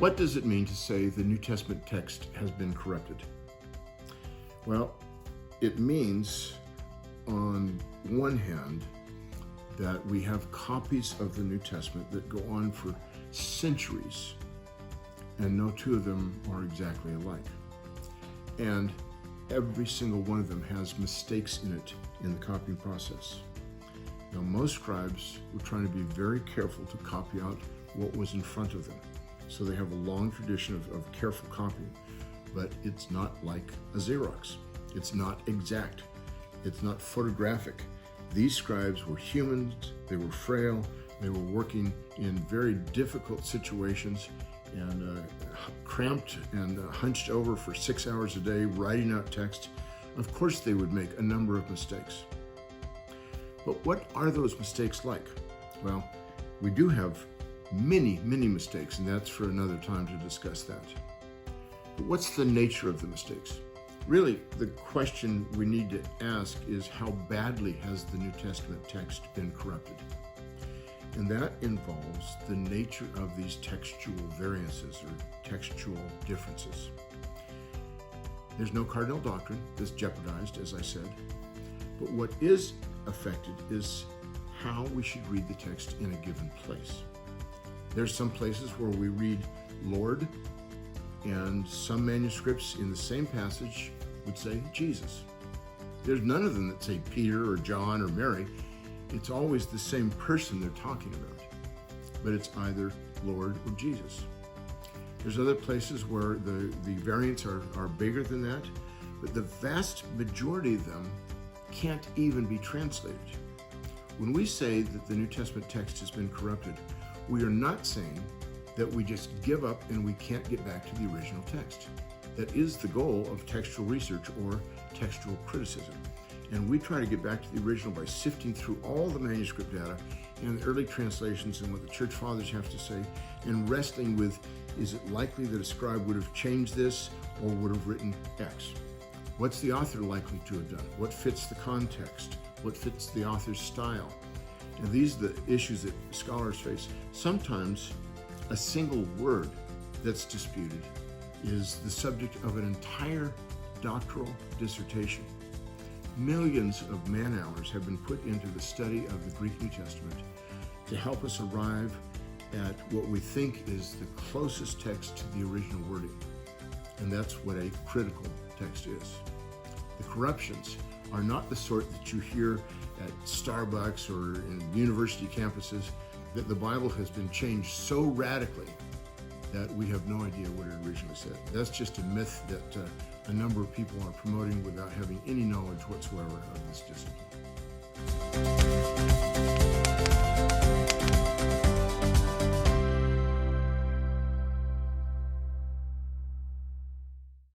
What does it mean to say the New Testament text has been corrupted? Well, it means, on one hand, that we have copies of the New Testament that go on for centuries, and no two of them are exactly alike. And every single one of them has mistakes in it in the copying process. Now, most scribes were trying to be very careful to copy out what was in front of them. So they have a long tradition of careful copying, but it's not like a Xerox. It's not exact. It's not photographic. These scribes were humans, they were frail, they were working in very difficult situations and cramped and hunched over for 6 hours a day, writing out text. Of course they would make a number of mistakes. But what are those mistakes like? Well, we do have many mistakes, and that's for another time to discuss that. But what's the nature of the mistakes? Really, the question we need to ask is, how badly has the New Testament text been corrupted? And that involves the nature of these textual variances or textual differences. There's no cardinal doctrine that's jeopardized, as I said, but what is affected is how we should read the text in a given place. There's some places where we read Lord, and some manuscripts in the same passage would say Jesus. There's none of them that say Peter or John or Mary. It's always the same person they're talking about, but it's either Lord or Jesus. There's other places where the variants are bigger than that, but the vast majority of them can't even be translated. When we say that the New Testament text has been corrupted, we are not saying that we just give up and we can't get back to the original text. That is the goal of textual research or textual criticism. And we try to get back to the original by sifting through all the manuscript data and the early translations and what the church fathers have to say, and wrestling with, is it likely that a scribe would have changed this or would have written X? What's the author likely to have done? What fits the context? What fits the author's style? And these are the issues that scholars face. Sometimes a single word that's disputed is the subject of an entire doctoral dissertation. Millions of man-hours have been put into the study of the Greek New Testament to help us arrive at what we think is the closest text to the original wording. And that's what a critical text is. The corruptions are not the sort that you hear at Starbucks or in university campuses, that the Bible has been changed so radically that we have no idea what it originally said. That's just a myth that a number of people are promoting without having any knowledge whatsoever of this discipline.